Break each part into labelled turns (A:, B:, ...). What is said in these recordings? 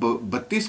A: 32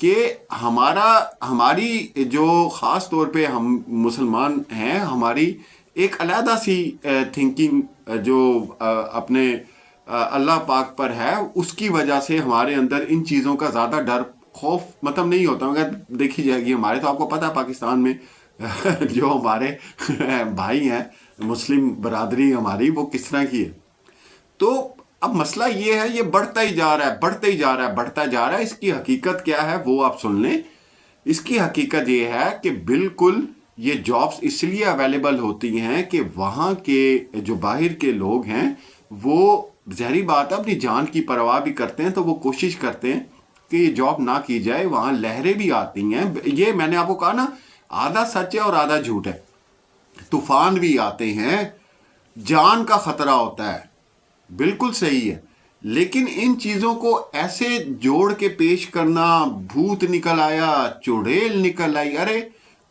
A: کہ ہماری جو خاص طور پہ ہم مسلمان ہیں، ہماری ایک علیحدہ سی تھنکنگ جو اپنے اللہ پاک پر ہے، اس کی وجہ سے ہمارے اندر ان چیزوں کا زیادہ ڈر خوف مطلب نہیں ہوتا. مگر دیکھی جائے گی ہمارے تو آپ کو پتہ ہے پاکستان میں جو ہمارے بھائی ہیں، مسلم برادری ہماری، وہ کس طرح کی ہے. تو اب مسئلہ یہ ہے، یہ بڑھتا ہی جا رہا ہے، بڑھتا ہی جا رہا ہے، بڑھتا جا رہا ہے. اس کی حقیقت کیا ہے وہ آپ سن لیں. اس کی حقیقت یہ ہے کہ بالکل یہ جابس اس لیے اویلیبل ہوتی ہیں کہ وہاں کے جو باہر کے لوگ ہیں وہ ظاہری بات ہے اپنی جان کی پرواہ بھی کرتے ہیں، تو وہ کوشش کرتے ہیں کہ یہ جاب نہ کی جائے. وہاں لہریں بھی آتی ہیں، یہ میں نے آپ کو کہا نا، آدھا سچ ہے اور آدھا جھوٹ ہے. طوفان بھی آتے ہیں، جان کا خطرہ ہوتا ہے، بالکل صحیح ہے. لیکن ان چیزوں کو ایسے جوڑ کے پیش کرنا، بھوت نکل آیا، چڑیل نکل آئی. ارے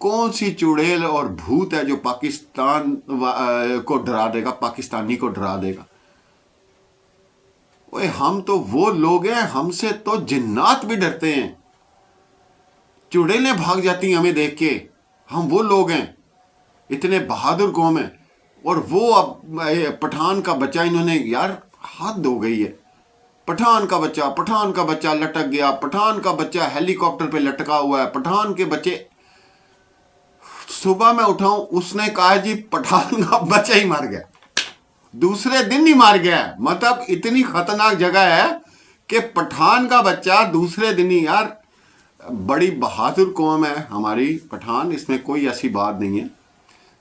A: کون سی چڑیل اور بھوت ہے جو پاکستان کو ڈرا دے گا، پاکستانی کو ڈرا دے گا؟ ہم تو وہ لوگ ہیں، ہم سے تو جنات بھی ڈرتے ہیں، چڑیلیں بھاگ جاتی ہیں ہمیں دیکھ کے. ہم وہ لوگ ہیں، اتنے بہادر قوم ہیں. اور وہ اب پٹھان کا بچہ، انہوں نے یار حد ہو گئی ہے. پٹھان کا بچہ لٹک گیا، پٹھان کا بچہ ہیلی کاپٹر پہ لٹکا ہوا ہے، پٹھان کے بچے. صبح میں اٹھاؤں، اس نے کہا جی پٹھان کا بچہ ہی مر گیا، دوسرے دن ہی مر گیا. مطلب اتنی خطرناک جگہ ہے کہ پٹھان کا بچہ دوسرے دن ہی. یار بڑی بہادر قوم ہے ہماری پٹھان، اس میں کوئی ایسی بات نہیں ہے.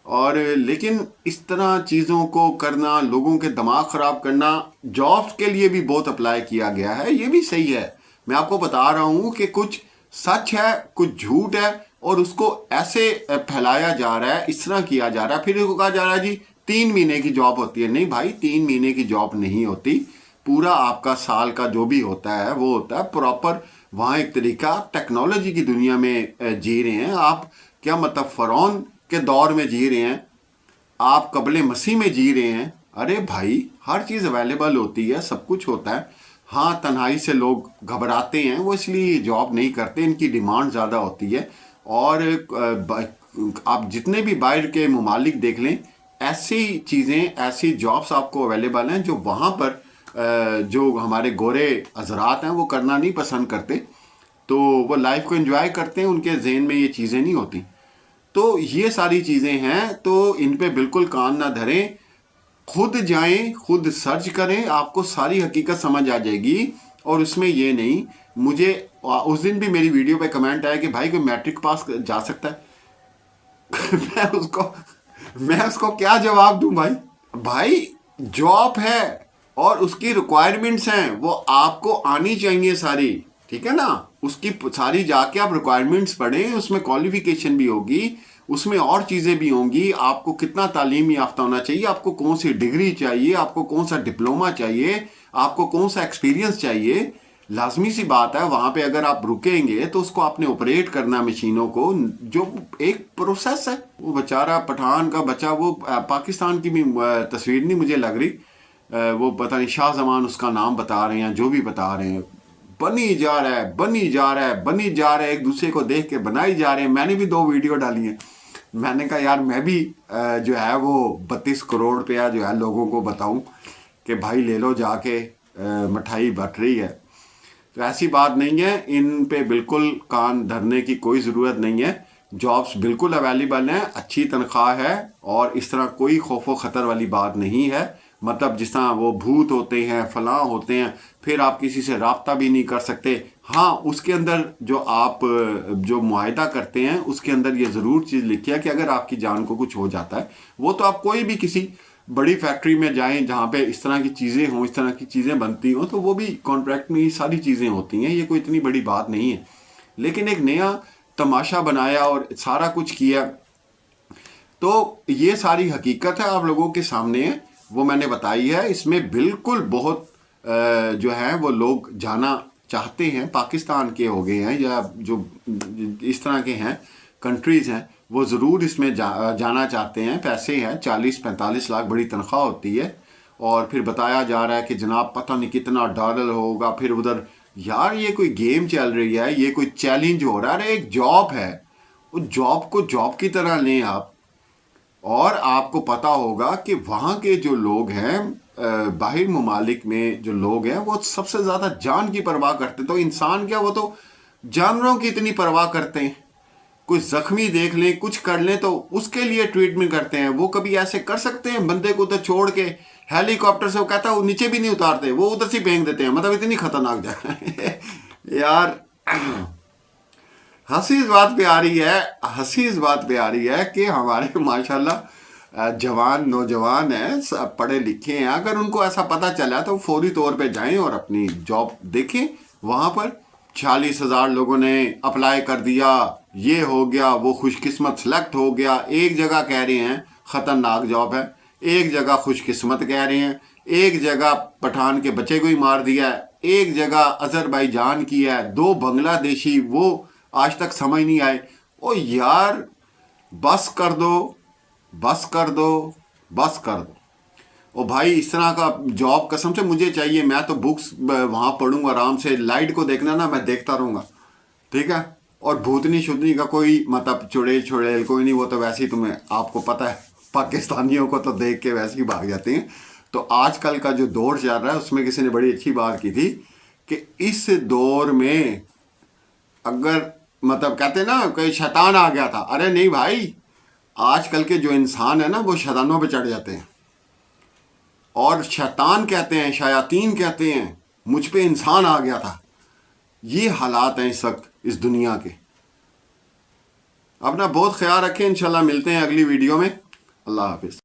A: اور لیکن اس طرح چیزوں کو کرنا، لوگوں کے دماغ خراب کرنا، جابس کے لیے بھی بہت اپلائی کیا گیا ہے. یہ بھی صحیح ہے، میں آپ کو بتا رہا ہوں کہ کچھ سچ ہے، کچھ جھوٹ ہے، اور اس کو ایسے پھیلایا جا رہا ہے، اس طرح کیا جا رہا ہے. پھر اس کو کہا جا رہا ہے جی 3 مہینے کی جاب ہوتی ہے. نہیں بھائی، 3 مہینے کی جاب نہیں ہوتی. پورا آپ کا سال کا جو بھی ہوتا ہے وہ ہوتا ہے پراپر. وہاں ایک طریقہ، ٹیکنالوجی کی دنیا میں جی رہے ہیں آپ. کیا مطلب فرعون کے دور میں جی رہے ہیں آپ، قبل مسیح میں جی رہے ہیں. ارے بھائی ہر چیز اویلیبل ہوتی ہے، سب کچھ ہوتا ہے. ہاں تنہائی سے لوگ گھبراتے ہیں، وہ اس لیے جاب نہیں کرتے، ان کی ڈیمانڈ زیادہ ہوتی ہے. اور آپ جتنے بھی باہر کے ممالک دیکھ لیں، ایسی چیزیں، ایسی جابس آپ کو اویلیبل ہیں جو وہاں پر جو ہمارے گورے حضرات ہیں وہ کرنا نہیں پسند کرتے. تو وہ لائف کو انجوائے کرتے ہیں، ان کے ذہن میں یہ چیزیں نہیں ہوتی. تو یہ ساری چیزیں ہیں، تو ان پہ بالکل کان نہ دھریں. خود جائیں، خود سرچ کریں، آپ کو ساری حقیقت سمجھ آ جائے گی. اور اس میں یہ نہیں، مجھے اس دن بھی میری ویڈیو پہ کمنٹ آیا کہ بھائی کوئی میٹرک پاس جا سکتا ہے. میں اس کو کیا جواب دوں بھائی جاب ہے اور اس کی ریکوائرمنٹس ہیں، وہ آپ کو آنی چاہیے ساری، ٹھیک ہے نا. اس کی ساری جا کے آپ ریکوائرمنٹس پڑھیں، اس میں کوالیفیکیشن بھی ہوگی، اس میں اور چیزیں بھی ہوں گی. آپ کو کتنا تعلیم یافتہ ہونا چاہیے، آپ کو کون سی ڈگری چاہیے، آپ کو کون سا ڈپلوما چاہیے، آپ کو کون سا ایکسپیرینس چاہیے. لازمی سی بات ہے وہاں پہ اگر آپ رکیں گے تو اس کو آپ نے آپریٹ کرنا مشینوں کو، جو ایک پروسیس ہے. وہ بیچارہ پٹھان کا بچہ، وہ پاکستان کی بھی تصویر نہیں مجھے لگ رہی، وہ پتہ نہیں شاہ زمان اس کا نام بتا رہے ہیں، جو بھی بتا رہے ہیں، بنی جا رہا ہے، بنی جا رہا ہے، بنی جا رہا ہے، ایک دوسرے کو دیکھ کے بنائی جا رہے ہیں. میں نے بھی 2 ویڈیو ڈالی ہیں. میں نے کہا یار میں بھی جو ہے وہ 32 کروڑ روپیہ جو ہے لوگوں کو بتاؤں کہ بھائی لے لو جا کے، مٹھائی بٹ رہی ہے. تو ایسی بات نہیں ہے، ان پہ بالکل کان دھرنے کی کوئی ضرورت نہیں ہے. جابس بالکل اویلیبل ہیں، اچھی تنخواہ ہے، اور اس طرح کوئی خوف و خطر والی بات نہیں ہے. مطلب جس طرح وہ بھوت ہوتے ہیں، فلاں ہوتے ہیں، پھر آپ کسی سے رابطہ بھی نہیں کر سکتے. ہاں اس کے اندر جو آپ جو معاہدہ کرتے ہیں اس کے اندر یہ ضرور چیز لکھی ہے کہ اگر آپ کی جان کو کچھ ہو جاتا ہے، وہ تو آپ کوئی بھی کسی بڑی فیکٹری میں جائیں جہاں پہ اس طرح کی چیزیں ہوں، اس طرح کی چیزیں بنتی ہوں، تو وہ بھی کانٹریکٹ میں یہ ساری چیزیں ہوتی ہیں. یہ کوئی اتنی بڑی بات نہیں ہے. لیکن ایک نیا تماشا بنایا اور سارا کچھ کیا، تو یہ ساری حقیقت ہے آپ لوگوں کے سامنے، وہ میں نے بتائی ہے. اس میں بالکل بہت جو ہیں وہ لوگ جانا چاہتے ہیں، پاکستان کے ہو گئے ہیں یا جو اس طرح کے ہیں کنٹریز ہیں، وہ ضرور اس میں جانا چاہتے ہیں. پیسے ہیں، 40-45 لاکھ بڑی تنخواہ ہوتی ہے. اور پھر بتایا جا رہا ہے کہ جناب پتہ نہیں کتنا ڈالر ہوگا، پھر ادھر یار یہ کوئی گیم چل رہی ہے، یہ کوئی چیلنج ہو رہا ہے، ارے ایک جاب ہے، وہ جاب کو جاب کی طرح لیں آپ. اور آپ کو پتا ہوگا کہ وہاں کے جو لوگ ہیں، باہر ممالک میں جو لوگ ہیں، وہ سب سے زیادہ جان کی پرواہ کرتے ہیں. تو انسان کیا، وہ تو جانوروں کی اتنی پرواہ کرتے ہیں. کوئی زخمی دیکھ لیں، کچھ کر لیں تو اس کے لیے ٹریٹمنٹ کرتے ہیں. وہ کبھی ایسے کر سکتے ہیں بندے کو ادھر چھوڑ کے ہیلی کاپٹر سے؟ وہ کہتا ہے وہ نیچے بھی نہیں اتارتے، وہ ادھر سے پھینک دیتے ہیں. مطلب اتنی خطرناک جگہ یار ہنسی اس بات پہ آ رہی ہے، ہنسی اس بات پہ آ رہی ہے کہ ہمارے ماشاءاللہ جوان نوجوان ہیں، پڑھے لکھے ہیں، اگر ان کو ایسا پتہ چلا تو فوری طور پہ جائیں اور اپنی جاب دیکھیں. وہاں پر 40,000 لوگوں نے اپلائی کر دیا، یہ ہو گیا، وہ خوش قسمت سلیکٹ ہو گیا. ایک جگہ کہہ رہے ہیں خطرناک جاب ہے، ایک جگہ خوش قسمت کہہ رہے ہیں، ایک جگہ پٹھان کے بچے کو ہی مار دیا ہے، ایک جگہ آذربائیجان کی ہے، 2 بنگلہ دیشی وہ آج تک سمجھ نہیں آئے. او یار بس کر دو، بس کر دو، بس کر دو. او بھائی اس طرح کا جاب قسم سے مجھے چاہیے. میں تو بکس وہاں پڑھوں گا آرام سے، لائٹ کو دیکھنا نا میں دیکھتا رہوں گا، ٹھیک ہے. اور بھوتنی شدنی کا کوئی مطلب چڑیل چھڑیل کوئی نہیں، وہ تو ویسے ہی تمہیں آپ کو پتہ ہے پاکستانیوں کو تو دیکھ کے ویسے ہی بھاگ جاتے ہیں. تو آج کل کا جو دور چل رہا ہے اس میں کسی نے بڑی اچھی بات کی تھی کہ اس دور میں اگر مطلب کہتے ہیں نا کہ شیطان آ گیا تھا، ارے نہیں بھائی، آج کل کے جو انسان ہیں نا وہ شیطانوں پہ چڑھ جاتے ہیں. اور شیطان کہتے ہیں، شیاطین کہتے ہیں مجھ پہ انسان آ گیا تھا. یہ حالات ہیں اس وقت اس دنیا کے. اپنا بہت خیال رکھیں، انشاءاللہ ملتے ہیں اگلی ویڈیو میں. اللہ حافظ.